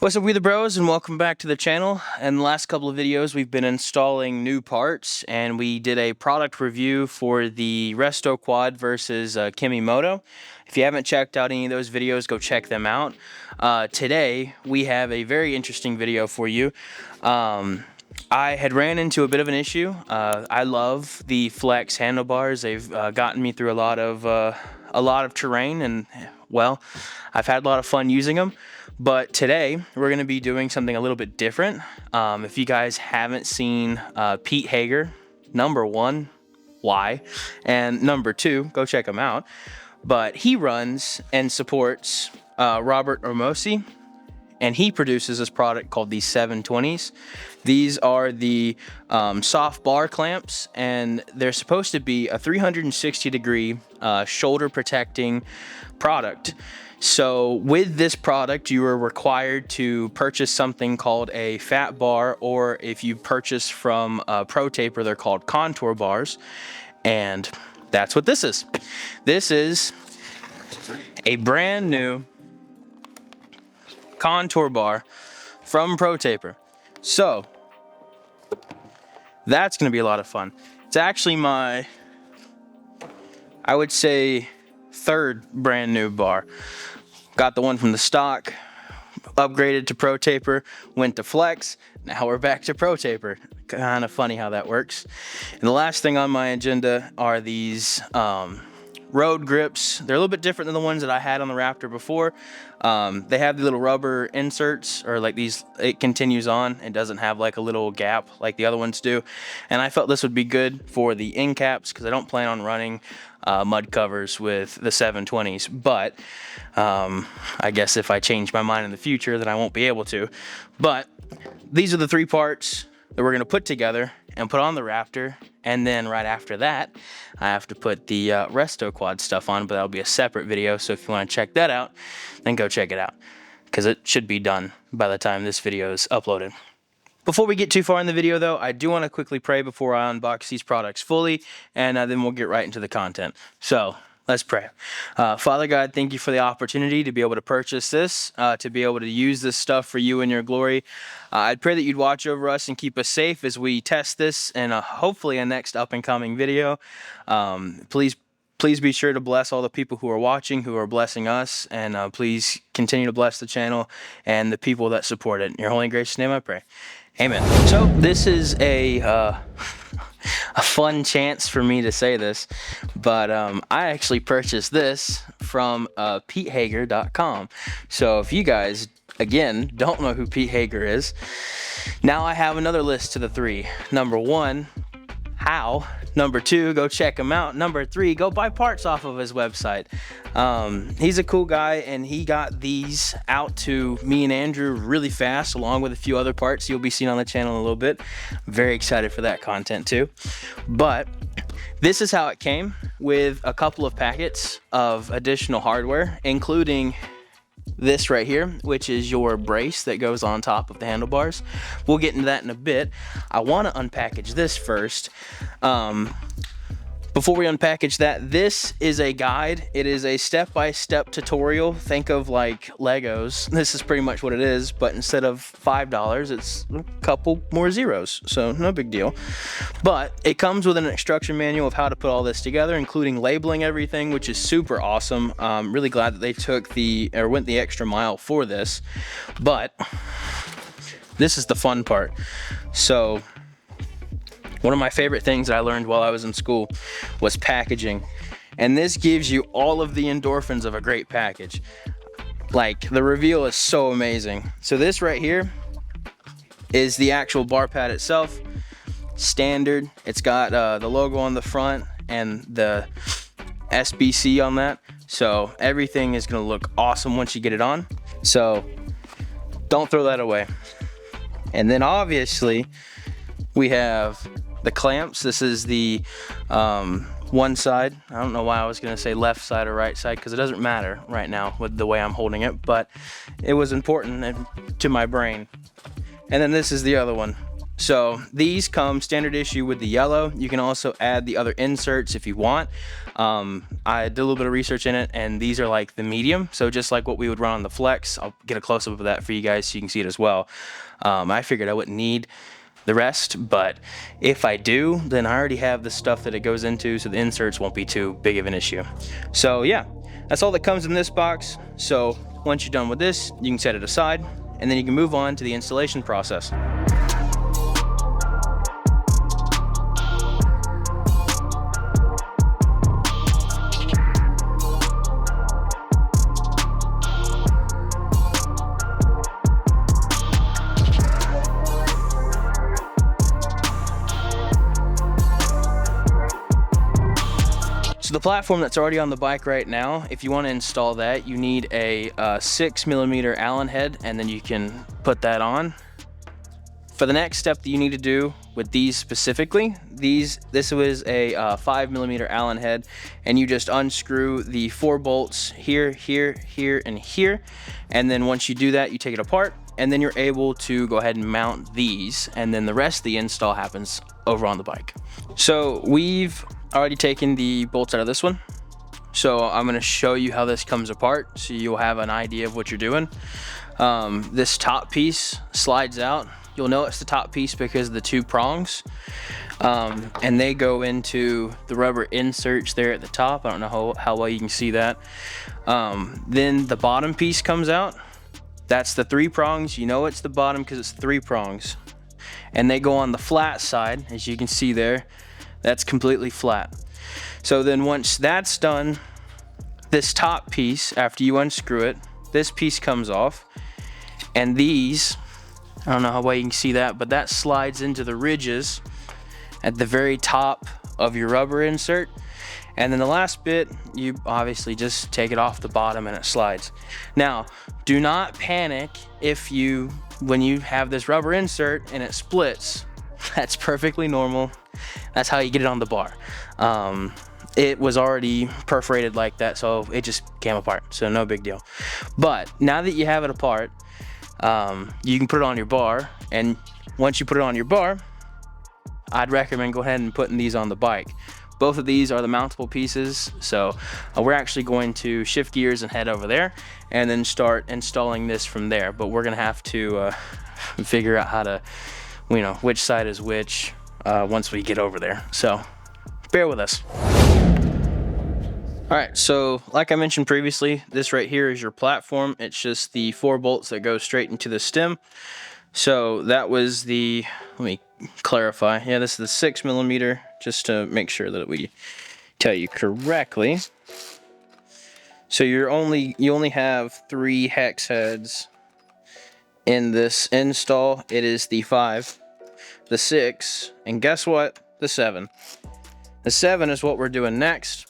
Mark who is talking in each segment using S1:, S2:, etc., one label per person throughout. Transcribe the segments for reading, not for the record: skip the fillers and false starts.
S1: What's up, Wheeler Bros, and welcome back to the channel. In the last couple of videos, we've been installing new parts, and we did a product review for the Restoquad versus Kimimoto. If you haven't checked out any of those videos, go check them out. Today, we have a very interesting video for you. I had ran into a bit of an issue. I love the Flex handlebars. They've gotten me through a lot of terrain, and well, I've had a lot of fun using them. But today we're going to be doing something a little bit different. If you guys haven't seen Pete Hager, number one, why? And number two, go check him out. But he runs and supports Robert Urmosi, and he produces this product called the 720s. These are the soft bar clamps, and they're supposed to be a 360-degree shoulder protecting product. So with this product, you are required to purchase something called a fat bar, or if you purchase from Pro Taper, they're called contour bars. And that's what this is. This is a brand new contour bar from Pro Taper. So that's going to be a lot of fun. It's actually my, I would say, third brand new bar. Got the one from the stock, upgraded to Pro Taper, went to Flex, now we're back to Pro Taper. Kind of funny how that works. And the last thing on my agenda are these road grips. They're a little bit different than the ones that I had on the Raptor before. They have the little rubber inserts, or like these, it continues on. It doesn't have like a little gap like the other ones do. And I felt this would be good for the end caps because I don't plan on running mud covers with the 720s. But I guess if I change my mind in the future, then I won't be able to. But these are the three parts that we're going to put together and put on the Raptor. And then right after that, I have to put the Restoquad stuff on, but that'll be a separate video. So if you want to check that out, then go check it out, because it should be done by the time this video is uploaded. Before we get too far in the video, though, I do want to quickly pray before I unbox these products fully, and then we'll get right into the content. So let's pray. Father God, thank you for the opportunity to be able to purchase this, to be able to use this stuff for you and your glory. I'd pray that you'd watch over us and keep us safe as we test this in hopefully a next up-and-coming video. Please be sure to bless all the people who are watching, who are blessing us, and please continue to bless the channel and the people that support it. In your holy and gracious name I pray. Amen. So this is a fun chance for me to say this, but I actually purchased this from PeteHager.com. So if you guys, again, don't know who Pete Hager is, now I have another list to the three. Number one, how. Number two, go check him out. Number three, go buy parts off of his website. He's a cool guy, and he got these out to me and Andrew really fast, along with a few other parts you'll be seeing on the channel in a little bit. Very excited for that content too. But this is how it came, with a couple of packets of additional hardware, including this right here, which is your brace that goes on top of the handlebars. We'll get into that in a bit. I want to unpackage this first. Before we unpackage that, this is a guide. It is a step-by-step tutorial. Think of like Legos. This is pretty much what it is, but instead of $5, it's a couple more zeros, so no big deal. But it comes with an instruction manual of how to put all this together, including labeling everything, which is super awesome. I'm really glad that they went the extra mile for this. But this is the fun part. So one of my favorite things that I learned while I was in school was packaging. And this gives you all of the endorphins of a great package. Like, the reveal is so amazing. So this right here is the actual bar pad itself. Standard. It's got the logo on the front and the SBC on that. So everything is going to look awesome once you get it on. So don't throw that away. And then obviously we have the clamps. This is the one side. I don't know why I was going to say left side or right side, because it doesn't matter right now with the way I'm holding it, but it was important to my brain. And then this is the other one. So these come standard issue with the yellow. You can also add the other inserts if you want. I did a little bit of research in it, and these are like the medium. So just like what we would run on the Flex, I'll get a close-up of that for you guys so you can see it as well. I figured I wouldn't need the rest, but if I do, then I already have the stuff that it goes into, so the inserts won't be too big of an issue. So yeah, that's all that comes in this box. So once you're done with this, you can set it aside, and then you can move on to the installation process. So the platform that's already on the bike right now, if you want to install that, you need a 6mm Allen head, and then you can put that on. For the next step that you need to do with these specifically, this was a 5mm Allen head, and you just unscrew the 4 bolts here, here, here, and here. And then once you do that, you take it apart, and then you're able to go ahead and mount these, and then the rest of the install happens over on the bike. So we've already taken the bolts out of this one. So I'm gonna show you how this comes apart so you'll have an idea of what you're doing. This top piece slides out. You'll know it's the top piece because of the 2 prongs. And they go into the rubber inserts there at the top. I don't know how well you can see that. Then the bottom piece comes out. That's the 3 prongs. You know it's the bottom because it's 3 prongs. And they go on the flat side, as you can see there. That's completely flat. So then once that's done, this top piece, after you unscrew it, this piece comes off. And these, I don't know how well you can see that, but that slides into the ridges at the very top of your rubber insert. And then the last bit, you obviously just take it off the bottom and it slides. Now, do not panic when you have this rubber insert and it splits. That's perfectly normal. That's how you get it on the bar. It was already perforated like that, so it just came apart, so no big deal. But now that you have it apart, you can put it on your bar, and once you put it on your bar, I'd recommend go ahead and putting these on the bike. Both of these are the mountable pieces, so we're actually going to shift gears and head over there and then start installing this from there. But we're gonna have to figure out how to, which side is which once we get over there. So bear with us. All right, so like I mentioned previously, this right here is your platform. It's just the 4 bolts that go straight into the stem. So that was let me clarify. Yeah, this is the 6mm, just to make sure that we tell you correctly. So you only have 3 hex heads in this install. It is the 5, the 6, and guess what? The 7. The 7 is what we're doing next.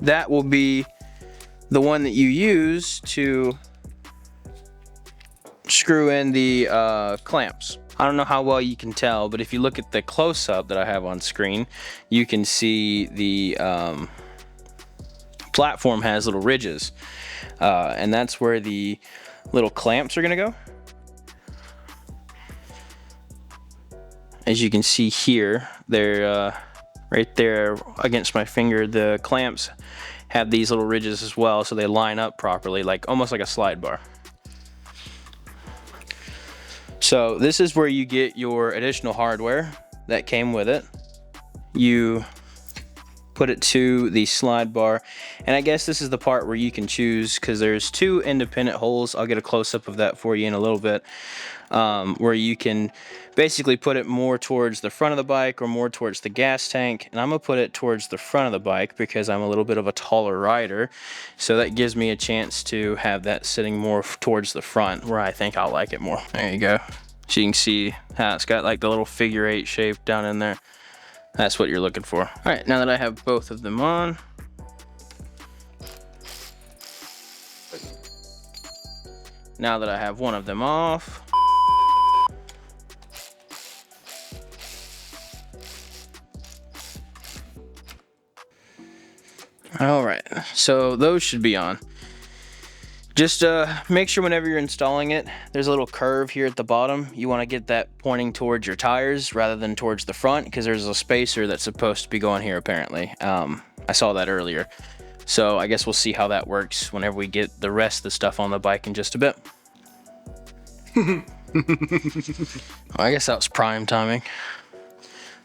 S1: That will be the one that you use to screw in the clamps. I don't know how well you can tell, but if you look at the close-up that I have on screen, you can see the platform has little ridges, and that's where the little clamps are gonna go. As you can see here, they're right there against my finger. The clamps have these little ridges as well, so they line up properly, almost like a slide bar. So this is where you get your additional hardware that came with it. You put it to the slide bar, and I guess this is the part where you can choose, because there's 2 independent holes. I'll get a close-up of that for you in a little bit, where you can basically put it more towards the front of the bike or more towards the gas tank. And I'm gonna put it towards the front of the bike because I'm a little bit of a taller rider, so that gives me a chance to have that sitting more towards the front where I think I'll like it more. There you go. So you can see how it's got like the little figure 8 shape down in there. That's what you're looking for. All right, now that I have both of them on, now that I have one of them off, all right, so those should be on. Just make sure whenever you're installing it, there's a little curve here at the bottom. You want to get that pointing towards your tires rather than towards the front, because there's a spacer that's supposed to be going here apparently. I saw that earlier. So I guess we'll see how that works whenever we get the rest of the stuff on the bike in just a bit. Well, I guess that was prime timing.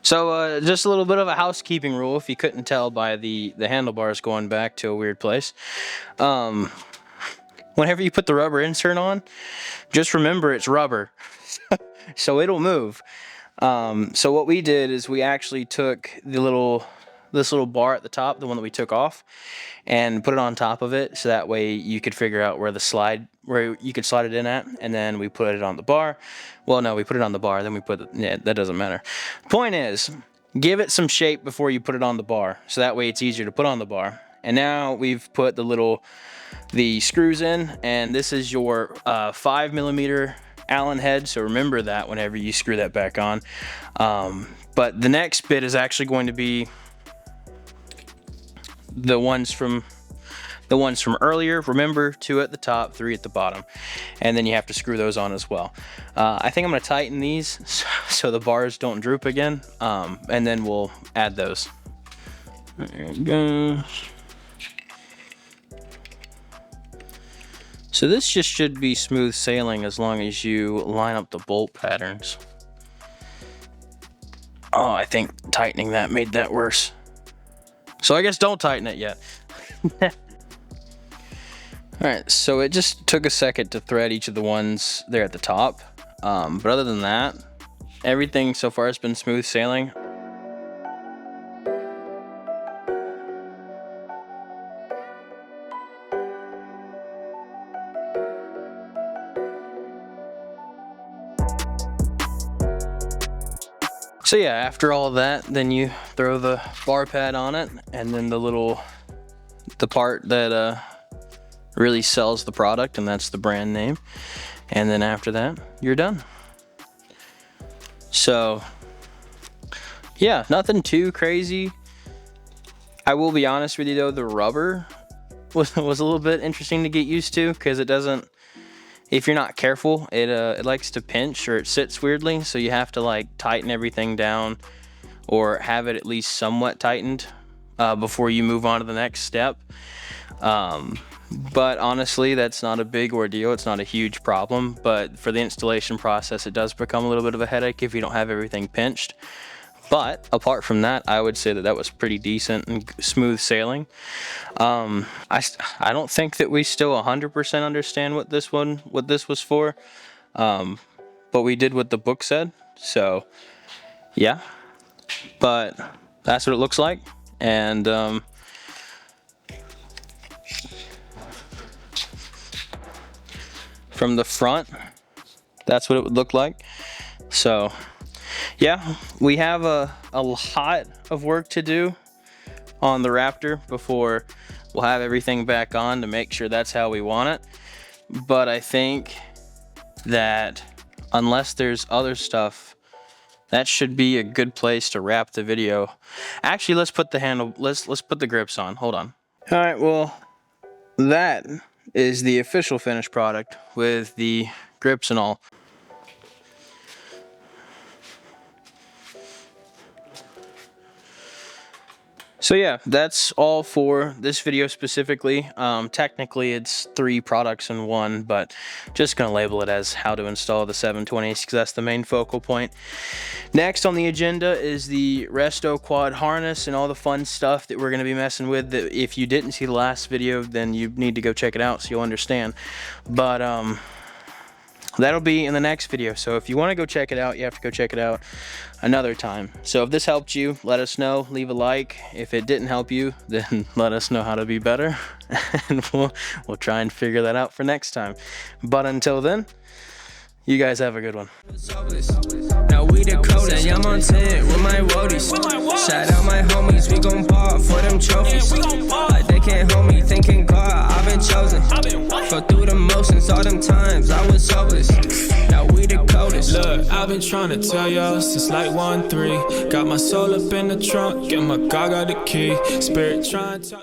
S1: So just a little bit of a housekeeping rule, if you couldn't tell by the handlebars going back to a weird place. Whenever you put the rubber insert on, just remember it's rubber, so it'll move. So what we did is we actually took this little bar at the top, the one that we took off, and put it on top of it, so that way you could figure out where you could slide it in at, and then we put it on the bar. Well, no, we put it on the bar, then we put it, yeah, that doesn't matter. Point is, give it some shape before you put it on the bar, so that way it's easier to put on the bar. And now we've put the screws in, and this is your 5mm Allen head, so remember that whenever you screw that back on. But the next bit is actually going to be the ones from earlier. Remember, 2 at the top, 3 at the bottom, and then you have to screw those on as well. I think I'm going to tighten these so the bars don't droop again, and then we'll add those. There it goes. So this just should be smooth sailing as long as you line up the bolt patterns. Oh, I think tightening that made that worse. So I guess don't tighten it yet. Alright, so it just took a second to thread each of the ones there at the top. But other than that, everything so far has been smooth sailing. So yeah, after all of that, then you throw the bar pad on it, and then the part that really sells the product, and that's the brand name. And then after that, you're done. So yeah, nothing too crazy. I will be honest with you though, the rubber was a little bit interesting to get used to, because it doesn't, if you're not careful, it likes to pinch, or it sits weirdly, so you have to like tighten everything down, or have it at least somewhat tightened before you move on to the next step. But honestly, that's not a big ordeal. It's not a huge problem, but for the installation process, it does become a little bit of a headache if you don't have everything pinched. But apart from that, I would say that was pretty decent and smooth sailing. I don't think that we still 100% understand what this was for, but we did what the book said. So yeah, but that's what it looks like. And from the front, that's what it would look like. So yeah, we have a lot of work to do on the Raptor before we'll have everything back on to make sure that's how we want it. But I think that unless there's other stuff, that should be a good place to wrap the video. Actually, let's put the grips on. Hold on. All right, well, that is the official finished product with the grips and all. So yeah, that's all for this video specifically. Technically it's 3 products in one, but just gonna label it as how to install the 720s because that's the main focal point. Next on the agenda is the Restoquad harness and all the fun stuff that we're gonna be messing with. That if you didn't see the last video, then you need to go check it out so you'll understand. But that'll be in the next video. So if you want to go check it out, you have to go check it out another time. So if this helped you, let us know, leave a like. If it didn't help you, then let us know how to be better, and we'll try and figure that out for next time. But until then, you guys have a good one. Now we the coldest, I'm on 10 with my woadies. Shout out my homies, we gon' ball for them trophies. Like they can't hold me, thinking God, I've been chosen. Go through the motions, all them times I was hopeless. Now we the coldest. Look, I've been trying to tell y'all since like 1-3. Got my soul up in the trunk, get my God got the key. Spirit trying to talk.